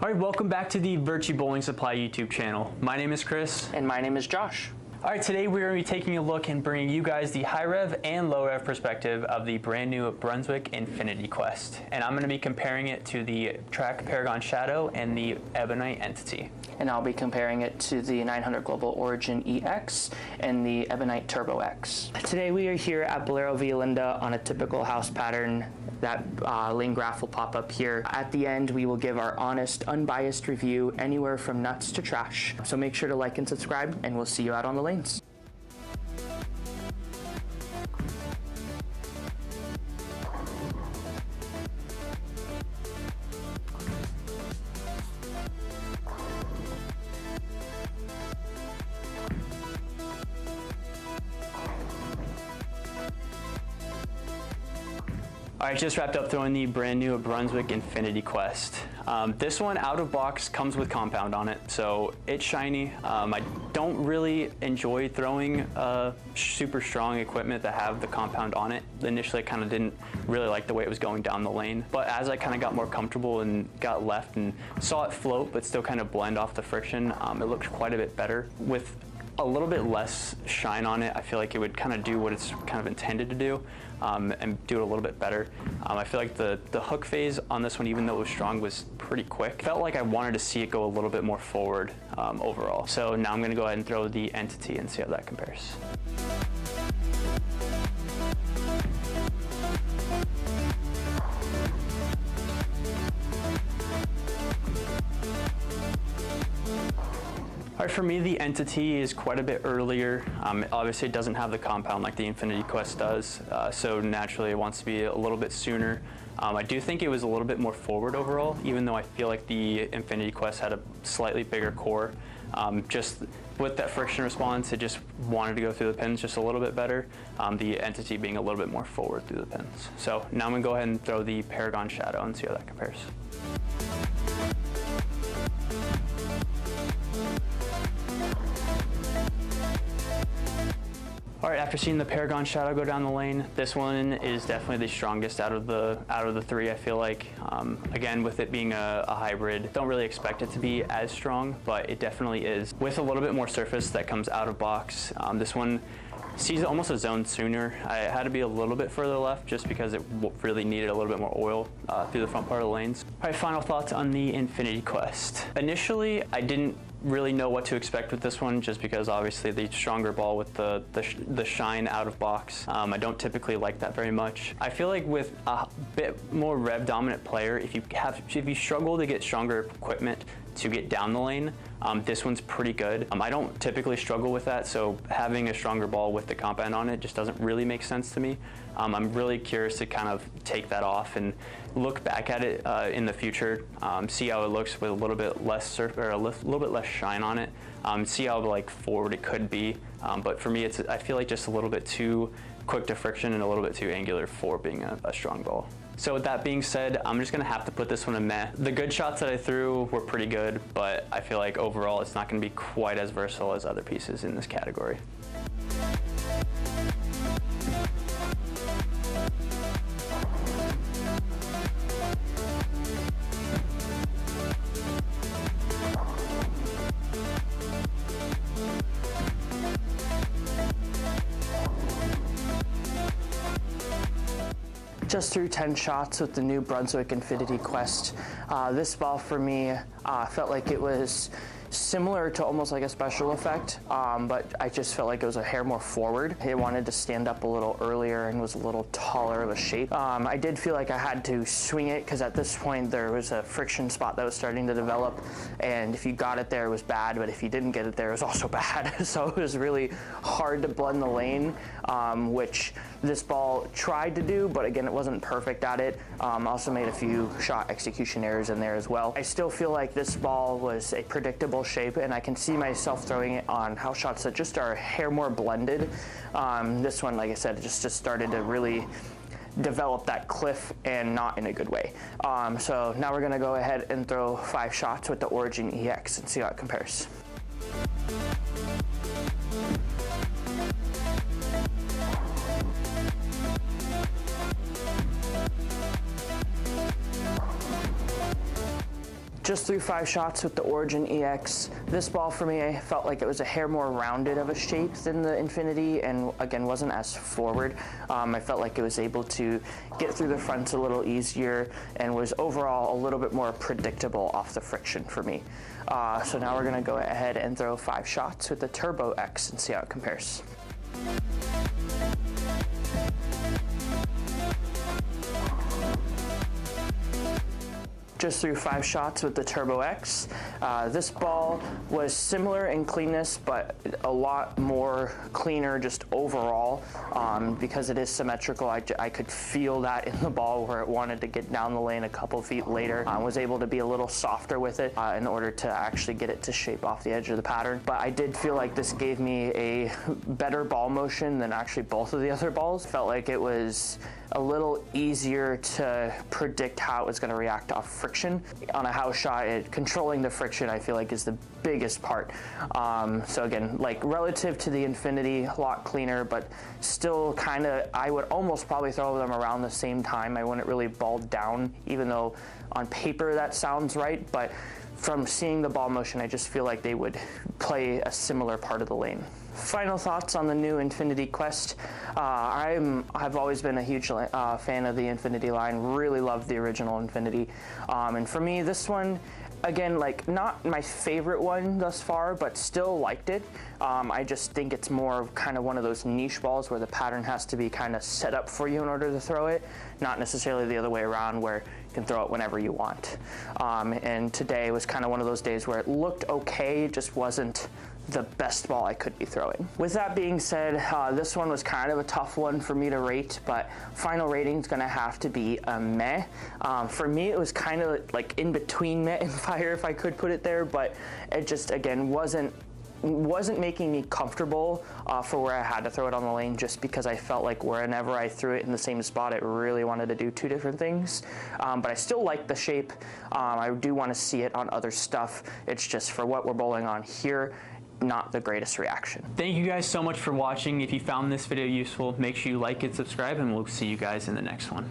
All right, welcome back to the Virtue Bowling Supply YouTube channel. My name is Chris. And my name is Josh. All right, today we're going to be taking a look and bringing you guys the high-rev and low-rev perspective of the brand new Brunswick Infinity Quest. And I'm going to be comparing it to the track Paragon Shadow and the Ebonite Entity. And I'll be comparing it to the 900 Global Origin EX and the Ebonite Turbo X. Today we are here at Bolero Violinda on a typical house pattern. That lane graph will pop up here. At the end, we will give our honest, unbiased review anywhere from nuts to trash. So make sure to like and subscribe, and we'll see you out on the lanes. All right, just wrapped up throwing the brand new Brunswick Infinity Quest. This one out of box comes with compound on it, so it's shiny. I don't really enjoy throwing super strong equipment that have the compound on it. Initially, I kind of didn't really like the way it was going down the lane, but as I kind of got more comfortable and got left and saw it float, but still kind of blend off the friction, it looked quite a bit better. With a little bit less shine on it, I feel like it would kind of do what it's kind of intended to do and do it a little bit better. I feel like the hook phase on this one, even though it was strong, was pretty quick. Felt like I wanted to see it go a little bit more forward overall. So now I'm gonna go ahead and throw the Entity and see how that compares. All right, for me, the Entity is quite a bit earlier. Obviously, it doesn't have the compound like the Infinity Quest does, so naturally it wants to be a little bit sooner. I do think it was a little bit more forward overall, even though I feel like the Infinity Quest had a slightly bigger core. Just with that friction response, it just wanted to go through the pins just a little bit better, the Entity being a little bit more forward through the pins. So now I'm gonna go ahead and throw the Paragon Shadow and see how that compares. All right, after seeing the Paragon Shadow go down the lane, this one is definitely the strongest out of the three, I feel like. Again, with it being a hybrid, don't really expect it to be as strong, but it definitely is. With a little bit more surface that comes out of box, this one sees almost a zone sooner. I had to be a little bit further left just because it really needed a little bit more oil through the front part of the lanes. All right, final thoughts on the Infinity Quest. Initially, I didn't really know what to expect with this one, just because obviously the stronger ball with the shine out of box. I don't typically like that very much. I feel like with a bit more rev dominant player, if you struggle to get stronger equipment to get down the lane, this one's pretty good. I don't typically struggle with that, so having a stronger ball with the compound on it just doesn't really make sense to me. I'm really curious to kind of take that off and look back at it in the future, see how it looks with a little bit less a little bit less shine on it, see how like forward it could be. But for me, I feel like just a little bit too quick to friction and a little bit too angular for being a strong ball. So with that being said, I'm just gonna have to put this one in meh. The good shots that I threw were pretty good, but I feel like overall it's not gonna be quite as versatile as other pieces in this category. Just threw 10 shots with the new Brunswick Infinity Quest. This ball for me felt like it was similar to almost like a special effect, but I just felt like it was a hair more forward. It wanted to stand up a little earlier and was a little taller of a shape. I did feel like I had to swing it because at this point there was a friction spot that was starting to develop, and if you got it there it was bad, but if you didn't get it there it was also bad. So it was really hard to blend the lane, which this ball tried to do, but again it wasn't perfect at it. Also made a few shot execution errors in there as well. I still feel like this ball was a predictable shape, and I can see myself throwing it on house shots that just are a hair more blended. This one, like I said, just started to really develop that cliff, and not in a good way. So now we're gonna go ahead and throw 5 shots with the Origin EX and see how it compares. Just threw 5 shots with the Origin EX. This ball for me, I felt like it was a hair more rounded of a shape than the Infinity, and again, wasn't as forward. I felt like it was able to get through the fronts a little easier and was overall a little bit more predictable off the friction for me. So now we're gonna go ahead and throw 5 shots with the Turbo X and see how it compares. Just threw 5 shots with the Turbo X. This ball was similar in cleanness, but a lot more cleaner just overall. Because it is symmetrical, I could feel that in the ball where it wanted to get down the lane a couple feet later. I was able to be a little softer with it in order to actually get it to shape off the edge of the pattern. But I did feel like this gave me a better ball motion than actually both of the other balls. Felt like it was a little easier to predict how it was going to react off friction. On a house shot, controlling the friction I feel like is the biggest part. So again, like relative to the Infinity, a lot cleaner, but still kind of, I would almost probably throw them around the same time. I wouldn't really ball down, even though on paper that sounds right, but from seeing the ball motion, I just feel like they would play a similar part of the lane. Final thoughts on the new Infinity Quest. I've always been a huge fan of the Infinity line, really love the original Infinity. And for me, this one, again, like not my favorite one thus far, but still liked it. I just think it's more of kind of one of those niche balls where the pattern has to be kind of set up for you in order to throw it, not necessarily the other way around where you can throw it whenever you want. And today was kind of one of those days where it looked okay, it just wasn't the best ball I could be throwing. With that being said, this one was kind of a tough one for me to rate, but final rating is gonna have to be a meh. For me, it was kind of like in between meh and fire, if I could put it there, but it just, again, wasn't making me comfortable for where I had to throw it on the lane, just because I felt like whenever I threw it in the same spot, it really wanted to do 2 different things. But I still like the shape. I do want to see it on other stuff. It's just for what we're bowling on here, not the greatest reaction. Thank you guys so much for watching. If you found this video useful, make sure you like and subscribe, and we'll see you guys in the next one.